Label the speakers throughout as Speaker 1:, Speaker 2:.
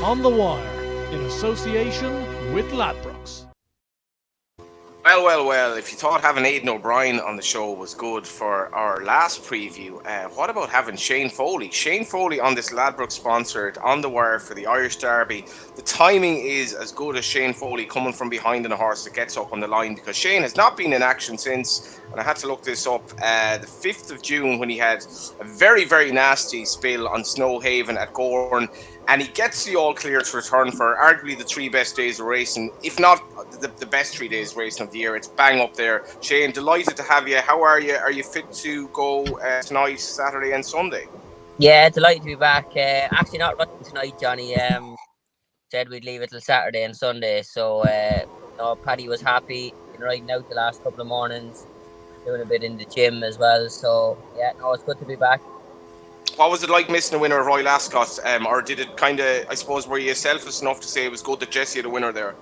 Speaker 1: On the Wire, in association with Ladbrokes.
Speaker 2: Well, if you thought having Aidan O'Brien on the show was good for our last preview, what about having Shane Foley? Shane Foley on this Ladbrokes sponsored On the Wire for the Irish Derby. The timing is as good as Shane Foley coming from behind on a horse that gets up on the line, because Shane has not been in action since, and I had to look this up, the 5th of June, when he had a very, very nasty spill on Snowhaven at Gorn. And he gets the all clear to return for arguably the 3 best days of racing, if not the best 3 days of racing of the year. It's bang up there. Shane, delighted to have you. How are you? Are you fit to go tonight, Saturday and Sunday?
Speaker 3: Yeah, delighted to be back. Actually not running tonight, Johnny. Said we'd leave it till Saturday and Sunday. So Paddy was happy. Been riding out the last couple of mornings, doing a bit in the gym as well. So yeah, no, it's good to be back.
Speaker 2: What was it like missing a winner of Royal Ascot? Or did it kind of, I suppose, were you selfless enough to say it was good that Jesse had a winner there?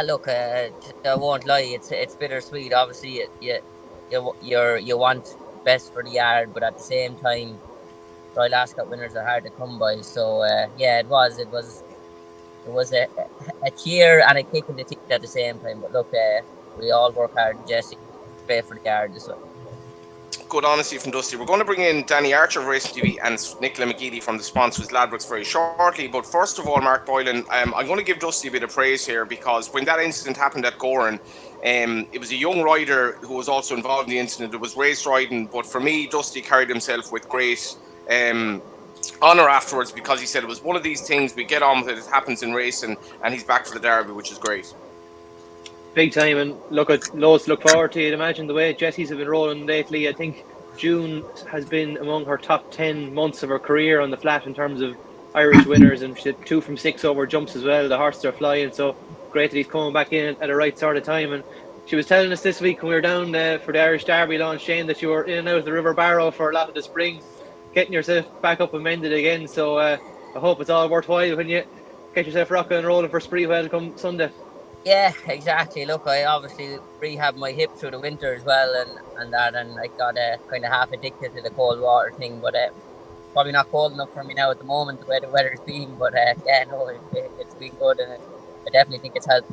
Speaker 3: Look, I won't lie. It's bittersweet. Obviously, you want best for the yard, but at the same time, Royal Ascot winners are hard to come by. So yeah, it was a cheer and a kick in the teeth at the same time. But look, we all work hard. Jesse, straight for the yard this one.
Speaker 2: Good honesty from Dusty. We're going to bring in Danny Archer of Racing TV and Nicola McGeady from the sponsors Ladbrokes very shortly. But first of all, Mark Boylan, I'm going to give Dusty a bit of praise here, because when that incident happened at Goran, it was a young rider who was also involved in the incident. It was race riding, but for me, Dusty carried himself with great honour afterwards, because he said it was one of these things, we get on with it, it happens in racing, and he's back for the Derby, which is great.
Speaker 4: Big time, and look at loads to look forward to. You'd imagine the way Jessie's have been rolling lately. I think June has been among her top 10 months of her career on the flat in terms of Irish winners, and she did 2 from 6 over jumps as well. The horses are flying, so great that he's coming back in at the right sort of time. And she was telling us this week when we were down for the Irish Derby launch, Shane, that you were in and out of the River Barrow for a lot of the spring, getting yourself back up and mended again. So I hope it's all worthwhile when you get yourself rocking and rolling for Sprewell come Sunday.
Speaker 3: Yeah, exactly. Look, I obviously rehabbed my hip through the winter as well, and I got kind of half addicted to the cold water thing, but probably not cold enough for me now at the moment, the way the weather's been, but yeah, no, it's been good, and I definitely think it's helped.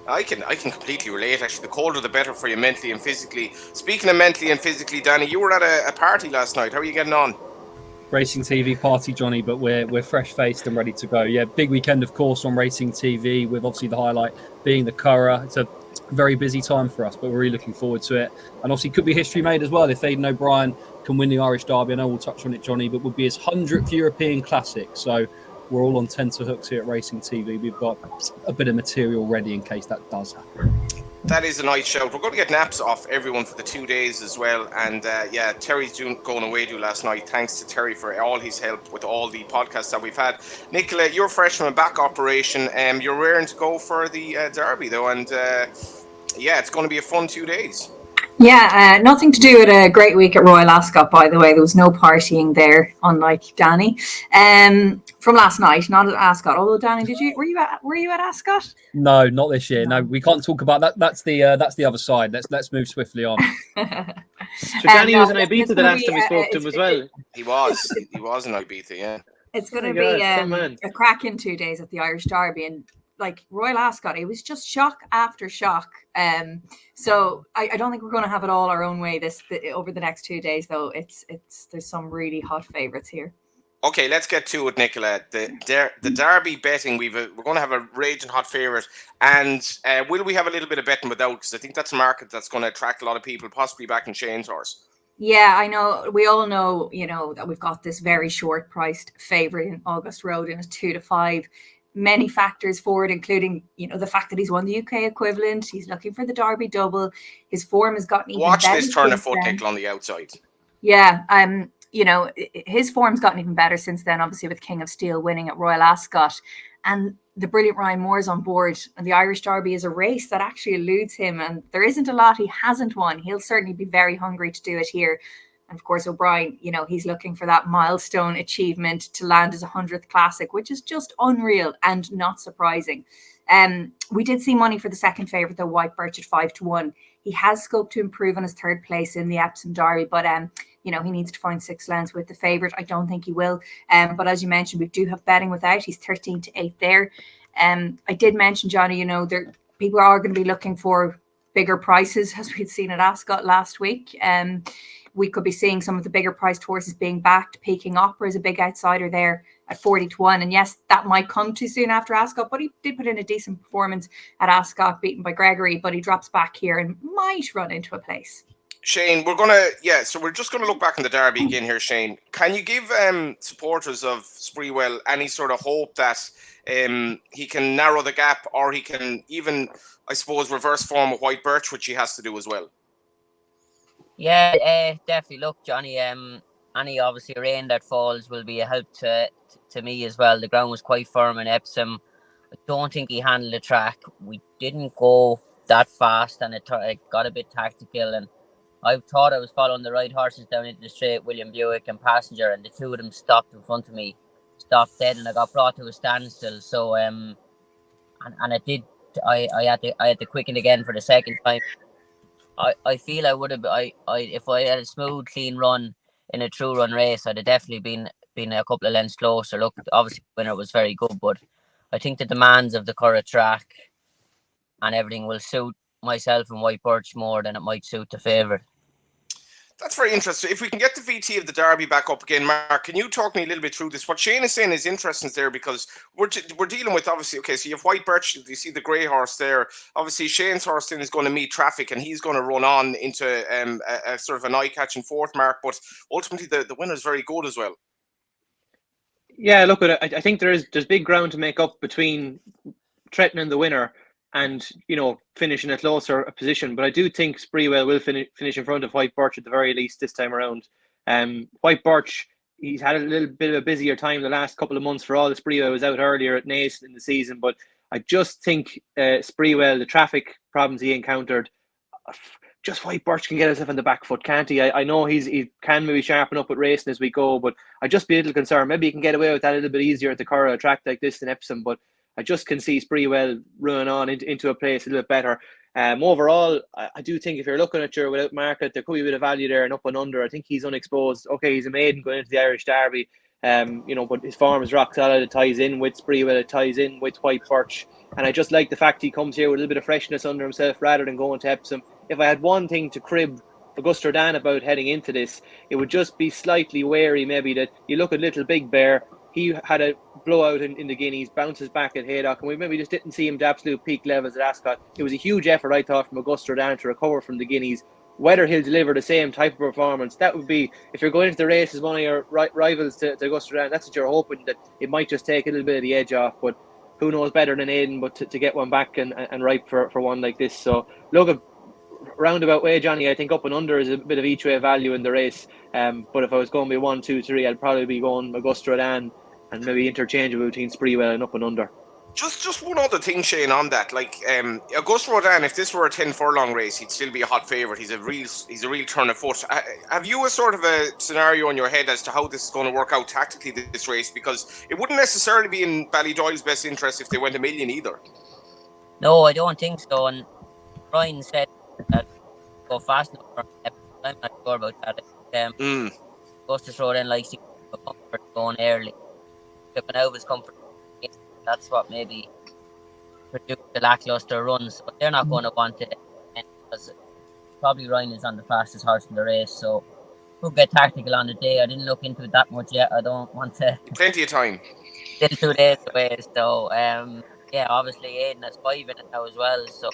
Speaker 2: I can completely relate, actually. The colder the better for you mentally and physically. Speaking of mentally and physically, Danny, you were at a party last night. How are you getting on?
Speaker 5: Racing TV party, Johnny, but we're fresh-faced and ready to go. Yeah, big weekend, of course, on Racing TV, with obviously the highlight being the Curragh. It's a very busy time for us, but we're really looking forward to it. And obviously could be history made as well if Aidan O'Brien can win the Irish Derby. I know we'll touch on it, Johnny, but would be his 100th European Classic. So we're all on tenterhooks here at Racing TV. We've got a bit of material ready in case that does happen.
Speaker 2: That is a nice shout. We're going to get naps off everyone for the 2 days as well. And yeah, Terry's going away last night. Thanks to Terry for all his help with all the podcasts that we've had. Nicola, you're fresh from a back operation. You're raring to go for the Derby though. And yeah, it's going to be a fun 2 days.
Speaker 6: Yeah, nothing to do with a great week at Royal Ascot, by the way. There was no partying there, unlike Danny. From last night, not at Ascot. Although, Danny, were you at Ascot?
Speaker 5: No, not this year. No, we can't talk about that. That's the other side. Let's move swiftly on.
Speaker 4: So Danny was in Ibiza the last time we spoke to him as well.
Speaker 2: He was in Ibiza, yeah.
Speaker 6: It's going to be a cracking 2 days at the Irish Derby, and like Royal Ascot, it was just shock after shock. So I don't think we're going to have it all our own way over the next 2 days, though. There's some really hot favourites here.
Speaker 2: Okay, let's get to it, Nicola. The Derby betting, we're going to have a raging hot favourite, and will we have a little bit of betting without? Because I think that's a market that's going to attract a lot of people, possibly back in Shane's horse.
Speaker 6: Yeah, I know. We all know, that we've got this very short-priced favourite in Auguste Rodin at 2-5. Many factors for it, including, the fact that he's won the UK equivalent. He's looking for the Derby double. His form has gotten even better.
Speaker 2: Watch this turn of foot, Nicola, on the outside.
Speaker 6: Yeah, his form's gotten even better since then, obviously with King of Steel winning at Royal Ascot. And the brilliant Ryan Moore's on board. And the Irish Derby is a race that actually eludes him. And there isn't a lot he hasn't won. He'll certainly be very hungry to do it here. And of course, O'Brien, he's looking for that milestone achievement to land his 100th Classic, which is just unreal and not surprising. We did see money for the second favourite, though, White Birch at 5-1. He has scope to improve on his third place in the Epsom Derby, but he needs to find 6 lengths with the favourite. I don't think he will. But as you mentioned, we do have betting without. He's 13 to 8 there. I did mention, Johnny, people are going to be looking for bigger prices, as we'd seen at Ascot last week. We could be seeing some of the bigger priced horses being backed. Peking Opera is a big outsider there at 40 to 1. And yes, that might come too soon after Ascot, but he did put in a decent performance at Ascot, beaten by Gregory, but he drops back here and might run into a place.
Speaker 2: Shane, we're just gonna look back in the Derby again here, Shane. Can you give supporters of Sprewell any sort of hope that he can narrow the gap, or he can even, I suppose, reverse form with White Birch, which he has to do as well?
Speaker 3: Yeah, definitely. Look, Johnny, any obviously rain that falls will be a help to me as well. The ground was quite firm in Epsom. I don't think he handled the track. We didn't go that fast, and it got a bit tactical, and I thought I was following the right horses down into the straight, William Buick and Passenger, and the two of them stopped in front of me, stopped dead, and I got brought to a standstill. So and it did. I had to quicken again for the second time. I feel I would have. If I had a smooth, clean run in a true run race, I'd have definitely been a couple of lengths closer. Look, obviously the winner was very good, but I think the demands of the Curragh track and everything will suit myself and White Birch more than it might suit the favourite.
Speaker 2: That's very interesting. If we can get the VT of the Derby back up again, Mark, can you talk me a little bit through this? What Shane is saying is interesting there, because we're dealing with, obviously, okay, so you have White Birch, you see the grey horse there. Obviously, Shane's horse then is going to meet traffic, and he's going to run on into a sort of an eye-catching fourth, Mark, but ultimately the winner is very good as well.
Speaker 4: Yeah, look, I think there's big ground to make up between threatening the winner and finishing a closer position, but I do think Sprewell will finish in front of White Birch at the very least this time around. White Birch, he's had a little bit of a busier time the last couple of months, for all the Sprewell was out earlier at Naas in the season, but I just think Sprewell, the traffic problems he encountered, just White Birch can get himself on the back foot, can't he? I know he can maybe sharpen up with racing as we go, but I just be a little concerned. Maybe he can get away with that a little bit easier at the Curragh, a track like this in Epsom, but I just can see Sprewell running on into a place a little bit better. Overall, I do think if you're looking at your without market, there could be a bit of value there and up and under. I think he's unexposed. Okay, he's a maiden going into the Irish Derby, but his form is rock solid. It ties in with Sprewell, it ties in with White Birch, and I just like the fact he comes here with a little bit of freshness under himself rather than going to Epsom. If I had one thing to crib Auguste Rodin about heading into this, it would just be slightly wary maybe that you look at Little Big Bear. He had a blowout in the Guineas, bounces back at Haydock, and we maybe just didn't see him to absolute peak levels at Ascot. It was a huge effort, I thought, from Auguste Rodin to recover from the Guineas. Whether he'll deliver the same type of performance, that would be, if you're going into the race as one of your rivals to Auguste Rodin, that's what you're hoping, that it might just take a little bit of the edge off. But who knows better than Aidan but to get one back and ripe for one like this. So look, a roundabout way, Johnny, I think up and under is a bit of each way value in the race. But if I was going to be 1, 2, 3, I'd probably be going Auguste Rodin and maybe interchangeable between Sprewell and up and under.
Speaker 2: Just one other thing, Shane, on that. Like Auguste Rodin, if this were a 10 furlong race, he'd still be a hot favourite. He's a real turn of foot. Have you a sort of a scenario in your head as to how this is going to work out tactically, this race? Because it wouldn't necessarily be in Ballydoyle's best interest if they went a million either.
Speaker 3: No, I don't think so. And Brian said that go fast enough. I'm not sure about that. Auguste Rodin likes to go comfort going early. Looking out of his comfort, that's what maybe produced the lackluster runs. But they're not going to want it, because probably Ryan is on the fastest horse in the race. So we'll get tactical on the day. I didn't look into it that much yet. I don't want to.
Speaker 2: Plenty of time.
Speaker 3: Still 2 days away. So yeah, obviously Aidan has 5 in it now as well. So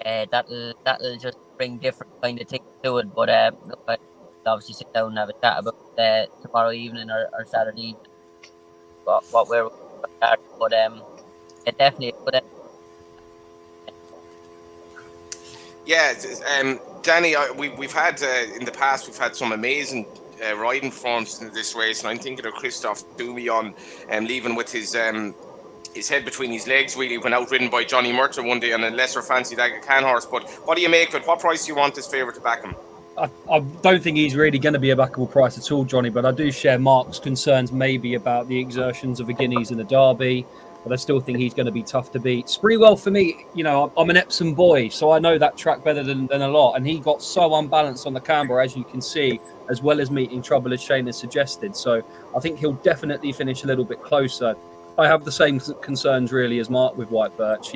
Speaker 3: that'll just bring different kind of things to it. But look, I'll obviously sit down and have a chat about tomorrow evening or Saturday evening. What we're at, but it definitely.
Speaker 2: Yeah, Danny, we've had in the past we've had some amazing riding performances in this race, and I'm thinking of Christophe Dumi on leaving with his head between his legs, really, when outridden by Johnny Murtagh one day on a lesser fancied Aga Khan horse. But what do you make of it? What price do you want this favourite to back him?
Speaker 5: I don't think he's really going to be a backable price at all, Johnny, but I do share Mark's concerns maybe about the exertions of the Guineas in the Derby, but I still think he's going to be tough to beat. Sprewell, for me, I'm an Epsom boy, so I know that track better than a lot, and he got so unbalanced on the Canberra, as you can see, as well as meeting trouble as Shane has suggested. So I think he'll definitely finish a little bit closer. I have the same concerns really as Mark with White Birch.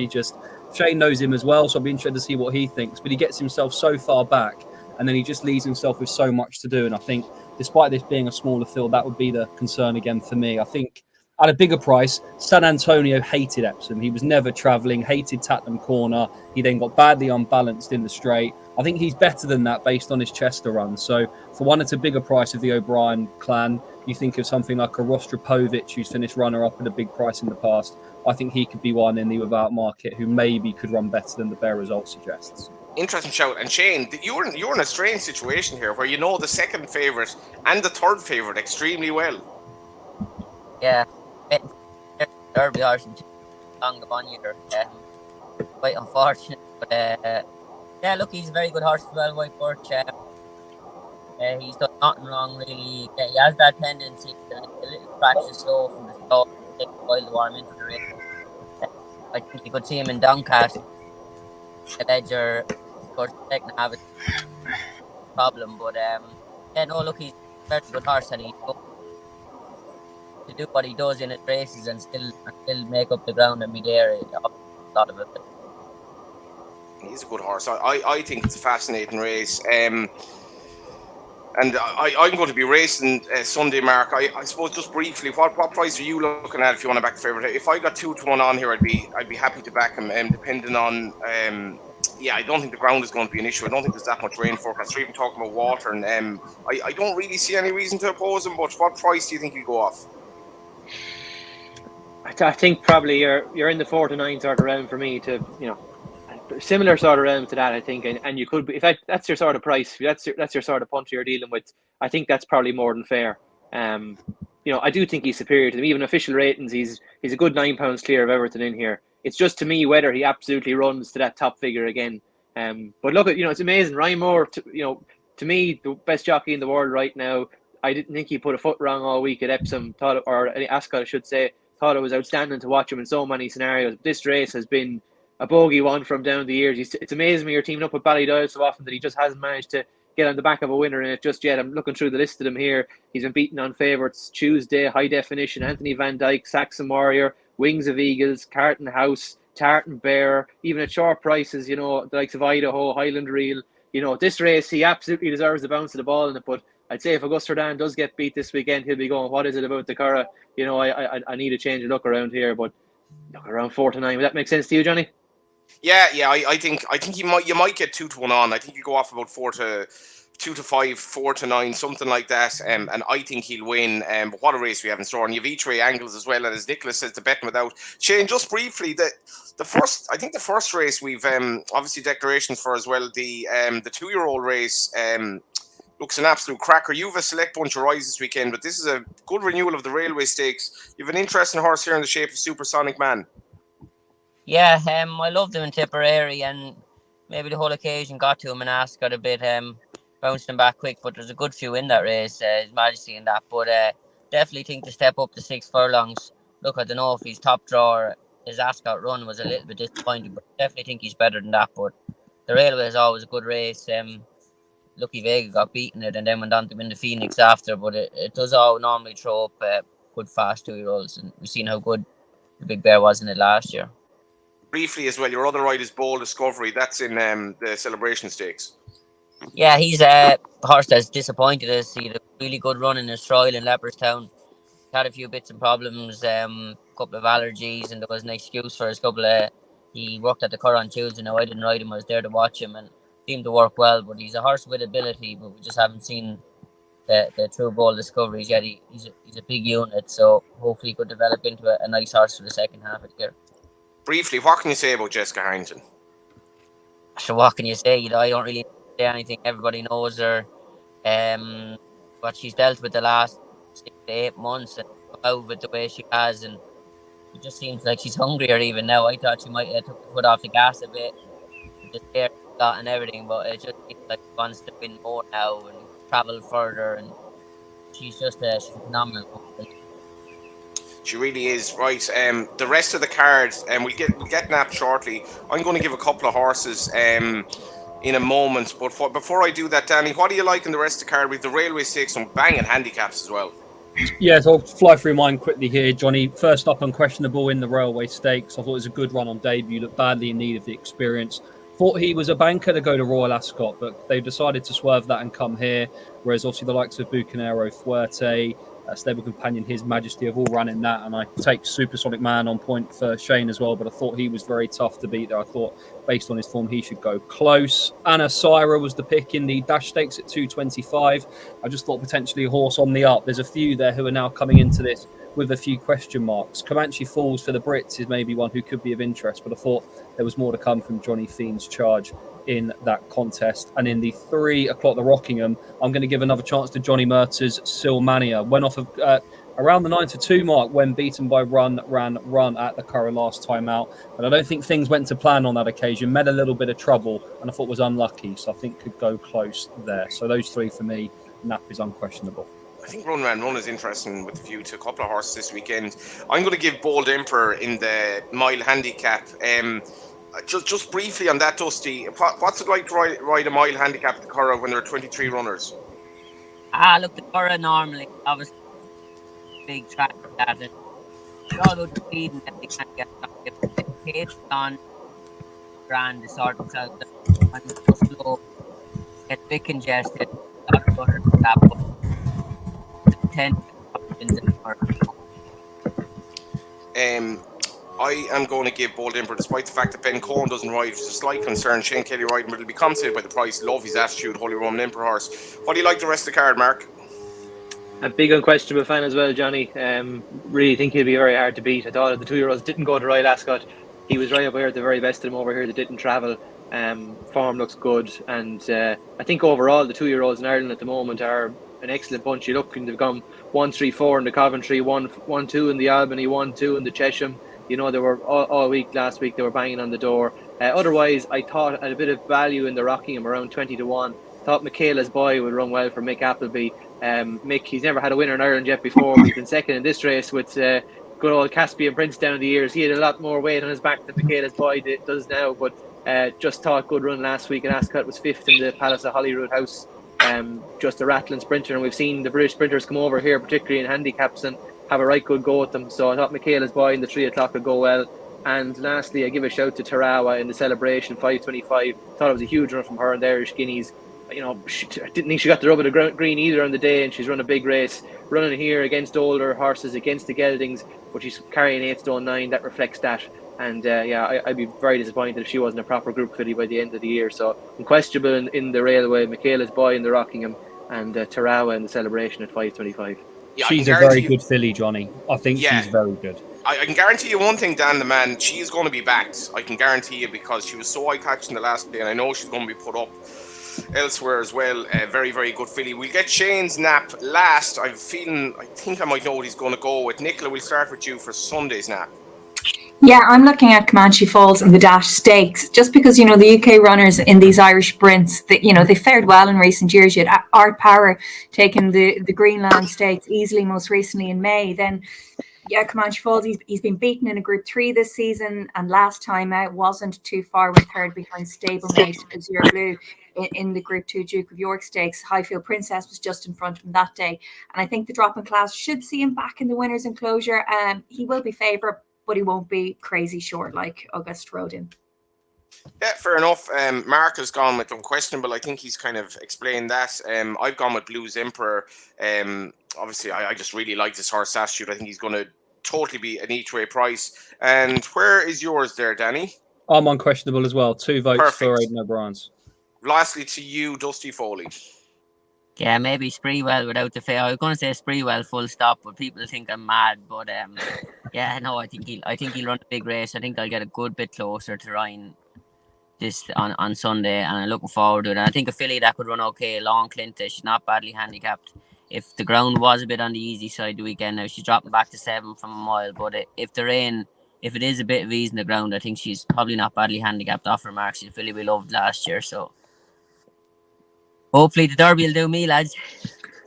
Speaker 5: Shane knows him as well, so I'll be interested to see what he thinks. But he gets himself so far back, and then he just leaves himself with so much to do. And I think, despite this being a smaller field, that would be the concern again for me. I think at a bigger price, San Antonio hated Epsom. He was never travelling, hated Tatnam Corner. He then got badly unbalanced in the straight. I think he's better than that based on his Chester run. So for one, it's a bigger price of the O'Brien clan. You think of something like a Rostropovich, who's finished runner-up at a big price in the past. I think he could be one in the without market who maybe could run better than the bare result suggests.
Speaker 2: Interesting shout. And Shane, you're in a strange situation here where you know the second favourite and the third favourite extremely well.
Speaker 3: Yeah, Derby horse and long upon you. Quite unfortunate, but yeah, look, he's a very good horse as well, White Birch. He's done nothing wrong really. He has that tendency to a little practice slow from the start, take a while to warm into the race. I think you could see him in Doncaster. The Ledger, of course, the second have a problem, but yeah, no, look, he's a very good horse, and he's to do what he does in his races and still make up the ground and be there. A lot of it.
Speaker 2: He's a good horse. I think it's a fascinating race. And I'm going to be racing Sunday, Mark. I suppose just briefly, what price are you looking at if you want to back the favourite? If I got 2-1 on here, I'd be happy to back him. Depending on, I don't think the ground is going to be an issue. I don't think there's that much rain forecast. We're even talking about water, and I don't really see any reason to oppose him. But what price do you think he'll go off?
Speaker 4: I think probably you're in the 4 to 9 sort of round for me to, similar sort of round to that, I think, and you could be, if that's your sort of price, that's your sort of punch you're dealing with. I think that's probably more than fair. I do think he's superior to them. Even official ratings, he's a good £9 clear of everything in here. It's just to me whether he absolutely runs to that top figure again. But look at, it's amazing. Ryan Moore, to me, the best jockey in the world right now. I didn't think he put a foot wrong all week at Epsom, or Ascot, I should say. Thought it was outstanding to watch him in so many scenarios. This race has been a bogey one from down the years. It's amazing when you're teaming up with Ballydoyle so often that he just hasn't managed to get on the back of a winner in it just yet. I'm looking through the list of them here. He's been beaten on favourites: Tuesday, High Definition, Anthony Van Dyke, Saxon Warrior, Wings of Eagles, Carton House, Tartan Bear, even at short prices, the likes of Idaho, Highland Reel. This race, he absolutely deserves the bounce of the ball in it, but I'd say if Auguste Rodin does get beat this weekend, he'll be going, what is it about the Curragh? I need a change of look around here, but look around 4 to 9. Would that make sense to you, Johnny?
Speaker 2: Yeah. I think you might get 2-1 on. I think you go off about 2 to 5, 4 to 9, something like that. And I think he'll win. But what a race we have in store. And you've each way angles as well. And as Nicholas says, the betting without. Shane, just briefly, the first race we've obviously declarations for as well. The 2-year-old race looks an absolute cracker. You've a select bunch of rides this weekend, but this is a good renewal of the Railway Stakes. You've an interesting horse here in the shape of Supersonic Man.
Speaker 3: Yeah, I loved him in Tipperary, and maybe the whole occasion got to him and Ascot a bit, bounced him back quick, but there's a good few in that race, His Majesty in that, but definitely think to step up to 6 furlongs. Look, I don't know if he's top drawer. His Ascot run was a little bit disappointing, but definitely think he's better than that. But the Railway is always a good race. Lucky Vega got beaten it and then went on to win the Phoenix after, but it does all normally throw up good fast 2-year-olds, and we've seen how good the Big Bear was in it last year.
Speaker 2: Briefly as well, your other ride is Bold Discovery. That's in the Celebration Stakes.
Speaker 3: Yeah, he's a horse that's disappointed us. He had a really good run in his trial in Leopardstown. Had a few bits and problems, couple of allergies, and there was an excuse for his he worked at the Curragh on Tuesday. Now, I didn't ride him, I was there to watch him, and seemed to work well, but he's a horse with ability, but we just haven't seen the true Bold Discoveries yet. He's a big unit, so hopefully he could develop into a nice horse for the second half of the year.
Speaker 2: Briefly, what can you say about Jessica Harrington?
Speaker 3: So what can you say? I don't really say anything. Everybody knows her. What she's dealt with the last 6 to 8 months, and out with the way she has, and it just seems like she's hungrier even now. I thought she might have took the foot off the gas a bit, the stare got and everything, but it just seems like she wants to win more now and travel further, and she's a phenomenal.
Speaker 2: She really is, right. The rest of the cards, we'll get napped shortly. I'm going to give a couple of horses. in a moment. But before I do that, Danny, what do you like in the rest of the card? With the Railway Stakes, some banging handicaps as well.
Speaker 5: Yeah, so I'll fly through mine quickly here, Johnny. First up, Unquestionable in the Railway Stakes. I thought it was a good run on debut, looked badly in need of the experience. Thought he was a banker to go to Royal Ascot, but they've decided to swerve that and come here. Whereas obviously the likes of Bucanero Fuerte, Stable Companion, His Majesty have all run in that. And I take Supersonic Man on point for Shane as well, but I thought he was very tough to beat there. I thought based on his form, he should go close. Anna Syra was the pick in the Dash Stakes at 225. I just thought potentially a horse on the up. There's a few there who are now coming into this with a few question marks. Comanche Falls for the Brits is maybe one who could be of interest, but I thought there was more to come from Johnny Fiend's charge in that contest. And in the 3 o'clock, the Rockingham, I'm going to give another chance to Johnny Murtagh's Silmania. Went off of around the 9-2 mark when beaten by Run at the Curragh last time out. But I don't think things went to plan on that occasion. Met a little bit of trouble and I thought was unlucky. So I think could go close there. So those 3 for me, Nap is unquestionable.
Speaker 2: I think Run is interesting with a view to a couple of horses this weekend. I'm going to give Bold Emperor in the mile handicap. Just briefly on that, Dusty, what's it like to ride a mile handicap at the Curragh when there are 23 runners?
Speaker 3: Look, the Curragh normally, obviously, big track for that. And although the speed and they can't get the pace on grand to sort themselves out and slow, get a bit congested, got to run that up.
Speaker 2: I am going to give Bold Emperor, despite the fact that Ben Cohen doesn't ride, which is a slight concern. Shane Kelly riding, but it'll be compensated by the price. Love his attitude, Holy Roman Emperor horse. What do you like the rest of the card, Mark?
Speaker 4: A big unquestionable fan as well, Johnny. Really think he'll be very hard to beat. I thought the 2-year-olds didn't go to Royal Ascot. He was right up here at the very best of them over here that didn't travel. Form looks good, and I think overall the 2-year-olds in Ireland at the moment are an excellent bunch. You look and they've gone 1-3-4 in the Coventry, 1-2 in the Albany, 1-2 in the Chesham. You know, they were all week last week, they were banging on the door. Otherwise, I thought at a bit of value in the Rockingham, around 20-1. Thought Michaela's Boy would run well for Mick Appleby. Mick, he's never had a winner in Ireland yet before. He's been second in this race with good old Caspian Prince down the years. He had a lot more weight on his back than Michaela's Boy does now, but just thought good run last week. And Ascot was 5th in the Palace of Holyrood House. Just a rattling sprinter, and we've seen the British sprinters come over here, particularly in handicaps, and have a right good go at them. So I thought Michaela's Boy in the 3 o'clock would go well. And lastly, I give a shout to Curragh in the Celebration 525. Thought it was a huge run from her and the Irish Guineas. You know, I didn't think she got the rub of the green either on the day, and she's run a big race, running here against older horses, against the geldings, but she's carrying 8 stone 9. That reflects that. And I'd be very disappointed if she wasn't a proper group filly by the end of the year. So unquestionable in the Railway, Michaela's Boy in the Rockingham, and Curragh in the Celebration at 525.
Speaker 2: Yeah,
Speaker 5: she's a very good filly, Johnny. I think she's very good.
Speaker 2: I can guarantee you one thing, Dan the man, she is going to be backed. I can guarantee you, because she was so eye-catching the last day, and I know she's going to be put up elsewhere as well. Very, very good filly. We'll get Shane's nap last. I think I might know what he's going to go with. Nicola, we'll start with you for Sunday's nap.
Speaker 6: Yeah, I'm looking at Comanche Falls and the Dash Stakes, just because, you know, the UK runners in these Irish sprints, that, you know, they fared well in recent years. You had Art Power taking the Greenland Stakes easily, most recently in May. Then, yeah, Comanche Falls, he's been beaten in a Group 3 this season, and last time out wasn't too far with third behind stablemate Azure Blue in the Group 2 Duke of York Stakes. Highfield Princess was just in front of him that day, and I think the drop in class should see him back in the winner's enclosure. He will be favourite, but he won't be crazy short like Auguste Rodin.
Speaker 2: Yeah, fair enough. Mark has gone with unquestionable. I think he's kind of explained that. I've gone with Blues Emperor. Obviously, I just really like this horse attitude. I think he's going to totally be an each-way price. And where is yours there, Danny?
Speaker 5: I'm unquestionable as well. 2 votes
Speaker 2: Perfect.
Speaker 5: for Aidan O'Brien's.
Speaker 2: Lastly, to you, Dusty Foley.
Speaker 3: Yeah, maybe Sprewell without the fail. I was going to say Sprewell full stop, but people think I'm mad. But yeah, no, I think he'll run a big race. I think I'll get a good bit closer to Ryan this on Sunday, and I'm looking forward to it. And I think a filly that could run okay, Long Clintish, not badly handicapped. If the ground was a bit on the easy side the weekend, now she's dropping back to 7 from a mile. But if it is a bit of ease in the ground, I think she's probably not badly handicapped off her mark. She's a filly we loved last year, so hopefully the Derby will do me, lads.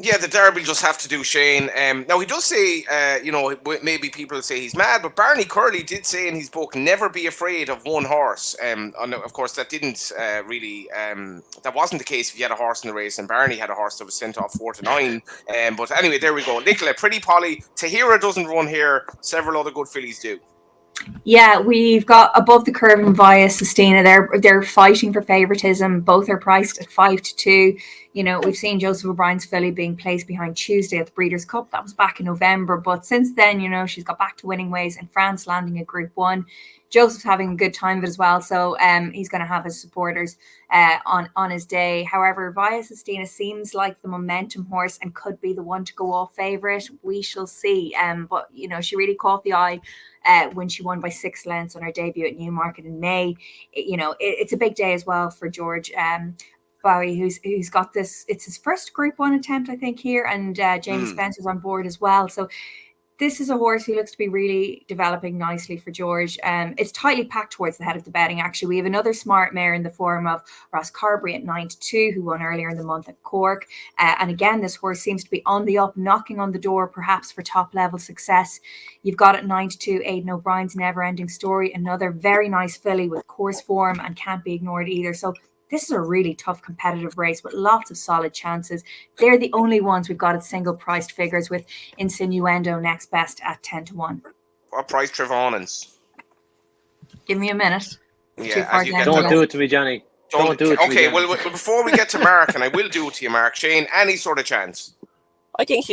Speaker 2: Yeah, the Derby just have to do Shane. Now, he does say, maybe people say he's mad, but Barney Curley did say in his book, never be afraid of one horse. And of course, that didn't that wasn't the case if you had a horse in the race, and Barney had a horse that was sent off 4-9. But anyway, there we go. Nicola, Pretty Polly. Tahira doesn't run here. Several other good fillies do.
Speaker 6: Yeah, we've got Above the Curve and Via Sustina. They're fighting for favouritism. Both are priced at 5-2. You know, we've seen Joseph O'Brien's filly being placed behind Tuesday at the Breeders' Cup. That was back in November. But since then, you know, she's got back to winning ways in France, landing at Group 1. Joseph's having a good time of it as well. So he's going to have his supporters on his day. However, Via Sustina seems like the momentum horse and could be the one to go off favourite. We shall see. But, you know, she really caught the eye when she won by 6 lengths on her debut at Newmarket in May. It's a big day as well for George Bowie, who's got this. It's his first Group 1 attempt, I think, here, and Jamie Spencer's on board as well. So this is a horse who looks to be really developing nicely for George. It's tightly packed towards the head of the betting, actually. We have another smart mare in the form of Ross Carberry at 9-2, who won earlier in the month at Cork. And again, this horse seems to be on the up, knocking on the door, perhaps for top-level success. You've got at 9-2, Aidan O'Brien's Never Ending Story, another very nice filly with course form and can't be ignored either. So this is a really tough competitive race with lots of solid chances. They're the only ones we've got at single priced figures, with Insinuendo next best at 10-1.
Speaker 2: What price Trevonans?
Speaker 6: Give me a minute.
Speaker 2: Yeah,
Speaker 4: don't do it to me, Johnny. Don't do it to me.
Speaker 2: Okay, well, before we get to Mark, and I will do it to you, Mark, Shane, any sort of chance?
Speaker 3: I think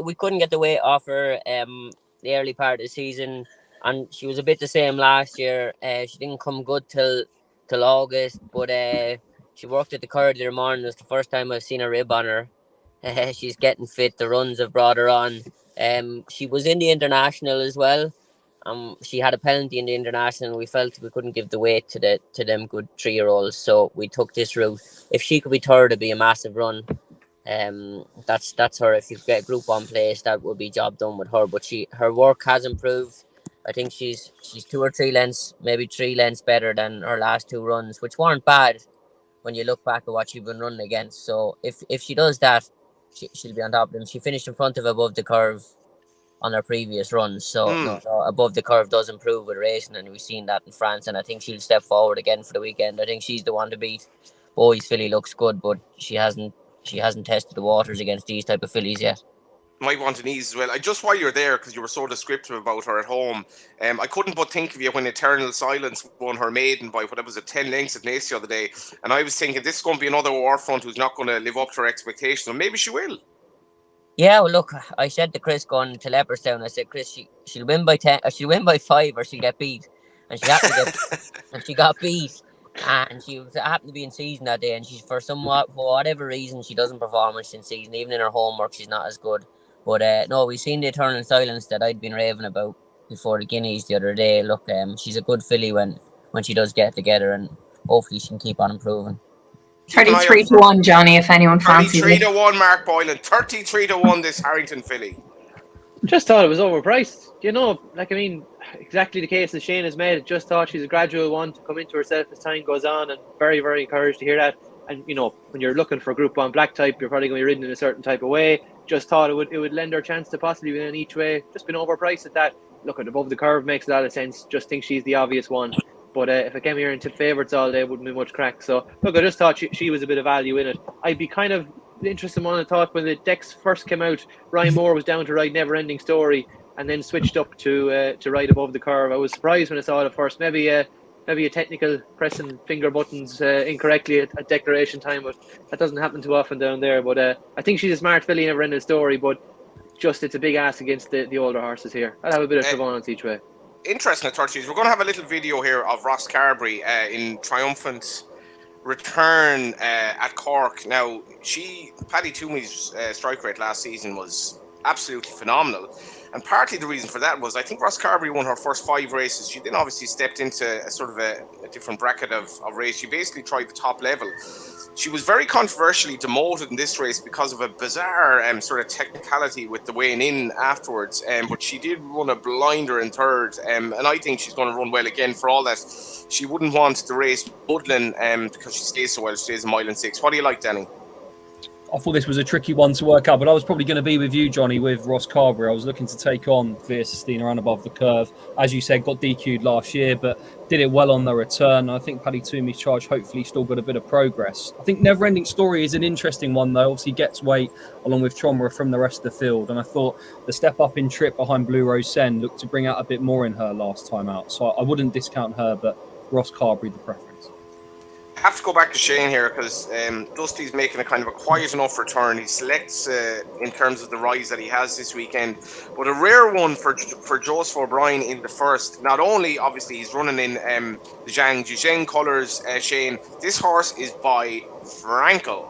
Speaker 3: we couldn't get the weight off her the early part of the season, and she was a bit the same last year. She didn't come good till August, but she worked at the Curragh the other morning. It was the first time I've seen a rib on her. She's getting fit. The runs have brought her on. She was in the international as well. She had a penalty in the international. We felt we couldn't give the weight to them good 3-year-olds, so we took this route. If she could be third, it'd be a massive run. That's her. If you get Group 1 place, that would be job done with her. But her work has improved. I think she's 2 or 3 lengths, maybe 3 lengths better than her last 2 runs, which weren't bad when you look back at what she's been running against. So if she does that, she'll be on top of them. She finished in front of Above the Curve on her previous runs. So no, Above the Curve does improve with racing, and we've seen that in France. And I think she'll step forward again for the weekend. I think she's the one to beat. Bowie's filly looks good, but she hasn't tested the waters against these type of fillies yet.
Speaker 2: Might want an ease as well. Just while you're there, because you were so descriptive about her at home, I couldn't but think of you when Eternal Silence won her maiden by what it was 10 lengths at Nace the other day, and I was thinking this is going to be another Warfront who's not going to live up to her expectations, and maybe she will.
Speaker 3: Yeah, well, look, I said to Chris going to Leopardstown, I said, Chris, she'll win by 10, or she'll win by 5, or she'll get beat, and she happened to get, and she got beat. And she happened to be in season that day, and she's for whatever reason she doesn't perform much in season. Even in her homework, she's not as good. But no, we've seen the Eternal Silence that I'd been raving about before the Guineas the other day. Look, she's a good filly when she does get together, and hopefully she can keep on improving.
Speaker 6: 33-1, Johnny, if anyone fancies it.
Speaker 2: 33-1, Mark Boylan. 33-1, this Harrington filly.
Speaker 4: Just thought it was overpriced. Exactly the case that Shane has made. Just thought she's a gradual one to come into herself as time goes on, and very, very encouraged to hear that. And, when you're looking for Group 1 black type, you're probably going to be ridden in a certain type of way. Just thought it would lend her a chance to possibly win in each way. Just been overpriced at that. Look, at Above the Curve makes a lot of sense. Just think she's the obvious one. But if I came here and tipped favourites all day, it wouldn't be much crack. So, look, I just thought she was a bit of value in it. I'd be kind of interested in one. I thought when the decks first came out, Ryan Moore was down to ride Never Ending Story and then switched up to ride Above the Curve. I was surprised when I saw it at first. Maybe a technical pressing finger buttons incorrectly at declaration time, but that doesn't happen too often down there. But I think she's a smart filly, Never Ending Story, but just it's a big ask against the older horses here. I'll have a bit of Trevonans each way.
Speaker 2: Interesting at 30s. We're going to have a little video here of Ross Carberry in triumphant return at Cork. Now, Paddy Toomey's strike rate last season was absolutely phenomenal. And partly the reason for that was I think Ross Carberry won her first 5 races. She then obviously stepped into a sort of a different bracket of race. She basically tried the top level. She was very controversially demoted in this race because of a bizarre sort of technicality with the weighing in afterwards. But she did run a blinder in third. And I think she's going to run well again. For all that, she wouldn't want the race Budlin because she stays so well. She stays a mile and 6. What do you like, Danny?
Speaker 5: I thought this was a tricky one to work out, but I was probably going to be with you, Johnny, with Ross Carberry. I was looking to take on Via Sistina around above the curve. As you said, got DQ'd last year, but did it well on the return. I think Paddy Toomey's charge hopefully still got a bit of progress. I think Never Ending Story is an interesting one, though. Obviously gets weight along with Chomra from the rest of the field, and I thought the step up in trip behind Blue Rose Sen looked to bring out a bit more in her last time out. So I wouldn't discount her, but Ross Carberry the preference.
Speaker 2: I have to go back to Shane here because Dusty's making a kind of a quiet enough return. He selects in terms of the rise that he has this weekend, but a rare one for Joseph O'Brien in the first. Not only obviously he's running in the Zhang Zhuzheng colours, Shane. This horse is by Frankel.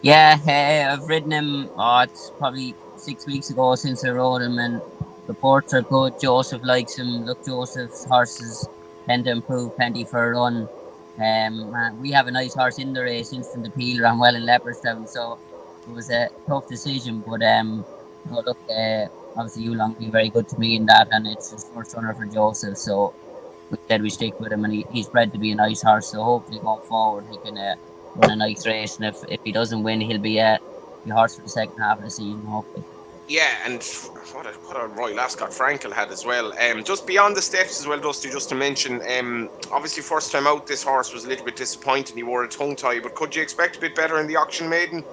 Speaker 3: Yeah, I've ridden him. It's probably 6 weeks ago since I rode him, and reports are good. Joseph likes him. Look, Joseph's horses tend to improve plenty for a run. We have a nice horse in the race, Instant Appeal, ran well in Leopardstown, so it was a tough decision. But look, obviously Yulong been very good to me in that, and it's his first runner for Joseph, so we said we stick with him, and he's bred to be a nice horse. So hopefully going forward he can run a nice race, and if he doesn't win, he'll be a horse for the second half of the season, hopefully.
Speaker 2: Yeah, and what a Royal Ascot Frankel had as well. Just beyond the steps as well, Dusty, just to mention, obviously first time out this horse was a little bit disappointing. He wore a tongue tie, but could you expect a bit better in the auction maiden?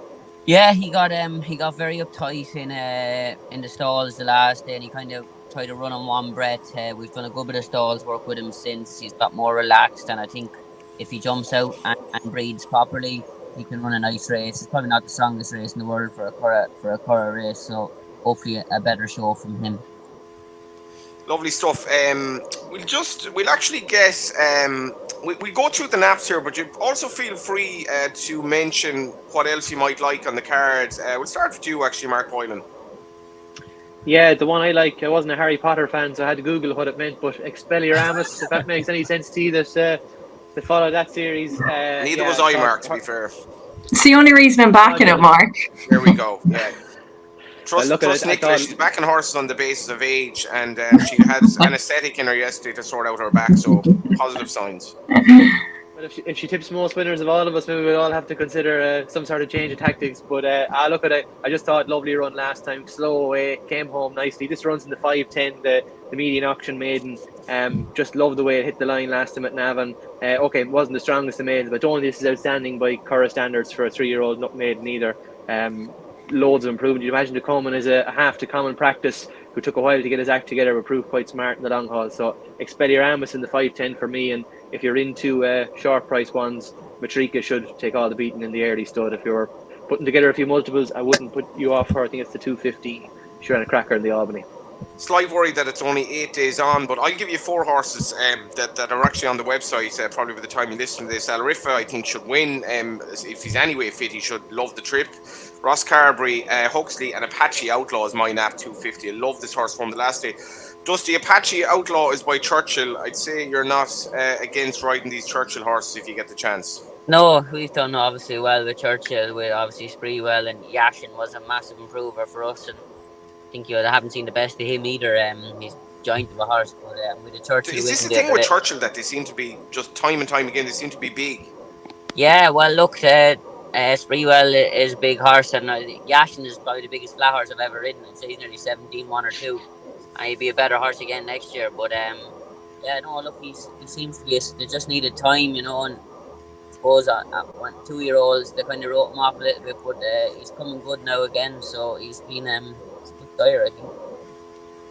Speaker 3: Yeah, he got very uptight in the stalls the last day, and he kind of tried to run on one breath. We've done a good bit of stalls work with him since. He's got more relaxed, and I think if he jumps out and breathes properly, he can run a nice race. It's probably not the strongest race in the world for a Curragh race, so hopefully a better show from him.
Speaker 2: Lovely stuff. We'll actually guess. We go through the naps here, but you also feel free to mention what else you might like on the cards. We'll start with you, actually, Mark Boylan.
Speaker 4: Yeah, the one I like. I wasn't a Harry Potter fan, so I had to Google what it meant. But Expelliarmus, if that makes any sense to you, that follow that series.
Speaker 2: Neither was I, Mark. To be fair,
Speaker 6: it's the only reason I'm backing it, Mark.
Speaker 2: There we go. Yeah. Trust
Speaker 4: it,
Speaker 2: Nicola, she's backing horses on the basis of age, and she has anaesthetic in her yesterday to sort out her back, so positive signs.
Speaker 4: But if she tips most winners of all of us, maybe we'll all have to consider some sort of change of tactics. But I just thought lovely run last time, slow away, came home nicely. This runs in the 5:10, the median auction maiden. Just love the way it hit the line last time at Navan. Okay, it wasn't the strongest of maidens, but don't think this is outstanding by Curragh standards for a 3-year-old maiden either. Loads of improvement. You'd imagine to Coleman is a half to common practice who took a while to get his act together, but proved quite smart in the long haul. So Expelliarmus in the 5:10 for me, and if you're into short price ones, Matrika should take all the beating in the early stud. If you're putting together a few multiples, I wouldn't put you off her. I think it's the 250. She ran a cracker in the Albany.
Speaker 2: Slight worry that it's only 8 days on, but I'll give you 4 horses that are actually on the website, probably by the time you listen to this. Alarifa, I think, should win. If he's anyway fit, he should love the trip. Ross Carberry, Huxley, and Apache Outlaw is my nap 250. I love this horse from the last day. Dusty, Apache Outlaw is by Churchill. I'd say you're not against riding these Churchill horses if you get the chance.
Speaker 3: No, we've done obviously well with Churchill, with obviously Sprewell, and Yashin was a massive improver for us, and I think I haven't seen the best of him either. He's giant of a horse, but with the Churchill.
Speaker 2: Is this the thing with Churchill, that they seem to be just time and time again? They seem to be big.
Speaker 3: Yeah, well, look, Sprewell is a big horse, and Yashin is probably the biggest flat horse I've ever ridden. I'd say he's nearly 17, 1 or 2, and he'd be a better horse again next year. But yeah, no, look, he seems to be. They just needed time, and I suppose 2-year-olds they kind of wrote him off a little bit, but he's coming good now again. So he's been a good tire, I think.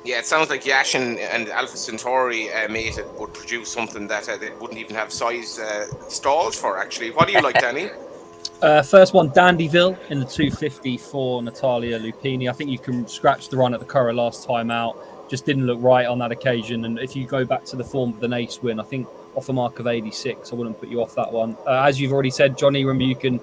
Speaker 2: Yeah, it sounds like Yashin and Alpha Centauri mated would produce something that they wouldn't even have size stalls for, actually. What do you like, Danny?
Speaker 5: First one, Dandyville in the 250 for Natalia Lupini. I think you can scratch the run at the Curragh last time out. Just didn't look right on that occasion. And if you go back to the form of the Nace win, I think off a mark of 86, I wouldn't put you off that one. As you've already said, Johnny, remember you can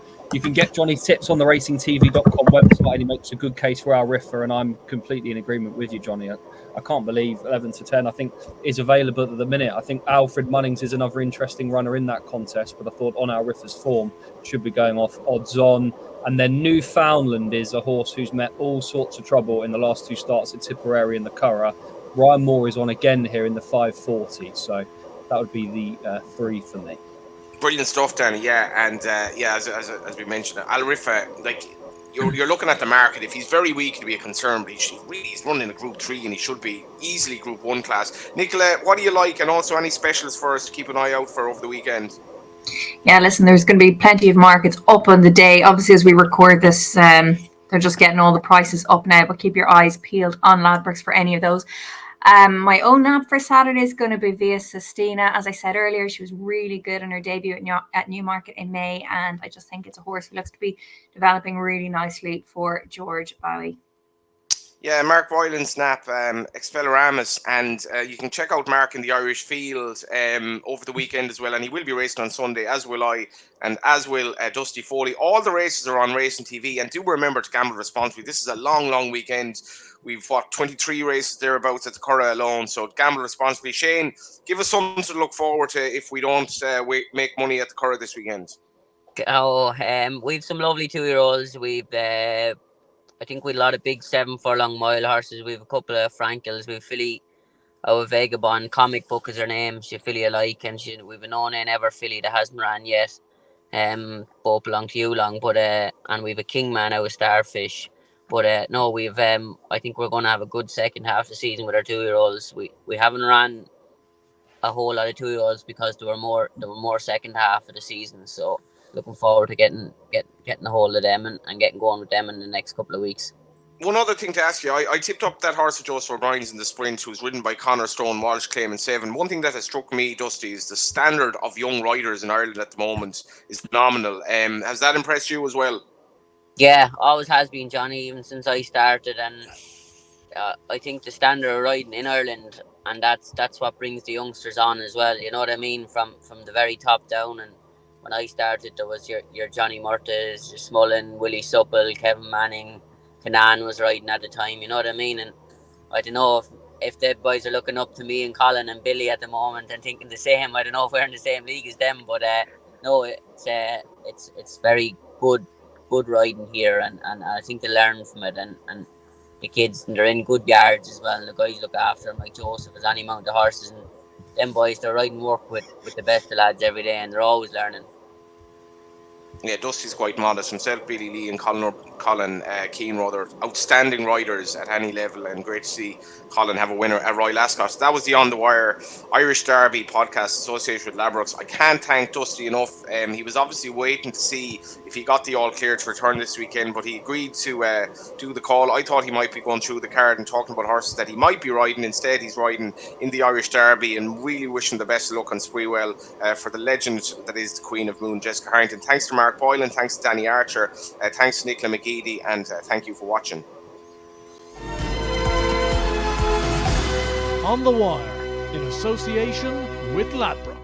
Speaker 5: get Johnny's tips on the racingtv.com website, and he makes a good case for our Riffer, and I'm completely in agreement with you, Johnny. I can't believe 11 to 10, I think, is available at the minute. I think Alfred Munnings is another interesting runner in that contest, but I thought on our Riffer's form should be going off odds on. And then Newfoundland is a horse who's met all sorts of trouble in the last 2 starts at Tipperary and the Curragh. Ryan Moore is on again here in the 540, so that would be the 3 for me.
Speaker 2: Brilliant stuff, Danny. Yeah, and as we mentioned, Al Rifa, like you're looking at the market. If he's very weak, to be a concern, but he's running a Group 3 and he should be easily Group 1 class. Nicola, what do you like, and also any specials for us to keep an eye out for over the weekend?
Speaker 6: Yeah, listen, there's going to be plenty of markets up on the day. Obviously, as we record this, they're just getting all the prices up now, but keep your eyes peeled on Ladbrokes for any of those. My own nap for Saturday is going to be via Sestina. As I said earlier, she was really good in her debut at Newmarket in May, and I just think it's a horse who looks to be developing really nicely for George Bowie.
Speaker 2: Yeah, Mark Boylan's nap, Expelloramus, and you can check out Mark in the Irish field over the weekend as well, and he will be racing on Sunday, as will I, and as will Dusty Foley. All the races are on Racing TV, and do remember to gamble responsibly. This is a long weekend. We've 23 races thereabouts at the Curragh alone, so gamble responsibly. Shane, give us something to look forward to if we don't make money at the Curragh this weekend.
Speaker 3: Oh, we've some lovely 2-year-olds. I think we've a lot of big 7 furlong mile horses. We've a couple of Frankels. We've filly, our Vagabond comic book is her name. She filly alike, and we've a no-name ever filly that hasn't ran yet. Both belong to you long, but and we've a Kingman, our Starfish. But no, we've I think we're going to have a good second half of the season with our 2-year-olds. We haven't ran a whole lot of 2-year-olds because there were more second half of the season. So looking forward to getting a hold of them and getting going with them in the next couple of weeks.
Speaker 2: One other thing to ask you, I tipped up that horse of Joseph O'Brien's in the sprint, who's ridden by Conor Stone Walsh, claiming 7. One thing that has struck me, Dusty, is the standard of young riders in Ireland at the moment is phenomenal. Has that impressed you as well?
Speaker 3: Yeah, always has been, Johnny, even since I started, and I think the standard of riding in Ireland, and that's what brings the youngsters on as well. You know what I mean? From the very top down. And when I started, there was your Johnny Murtaghs, your Smullen, Willie Supple, Kevin Manning, Canan was riding at the time. You know what I mean? And I don't know if the boys are looking up to me and Colin and Billy at the moment and thinking the same. I don't know if we're in the same league as them, but no, it's very good riding here, and I think they learn from it, and the kids, and they're in good yards as well, and the guys look after them, like Joseph has any amount of horses, and them boys, they're riding work with the best of lads every day, and they're always learning.
Speaker 2: Yeah, Dusty's quite modest himself. Billy Lee and Colin Keenrow, they're outstanding riders at any level, and great to see Colin have a winner at Royal Ascot. That was the On the Wire Irish Derby podcast associated with Ladbrokes. I can't thank Dusty enough. He was obviously waiting to see if he got the all clear to return this weekend, but he agreed to do the call. I thought he might be going through the card and talking about horses that he might be riding. Instead, he's riding in the Irish Derby, and really wishing the best of luck on Sprewell for the legend that is the Queen of Moon, Jessica Harrington. Thanks to Mark Boylan, thanks to Danny Archer, thanks to Nicola McGeady, and thank you for watching.
Speaker 1: On the Wire, in association with Ladbrokes.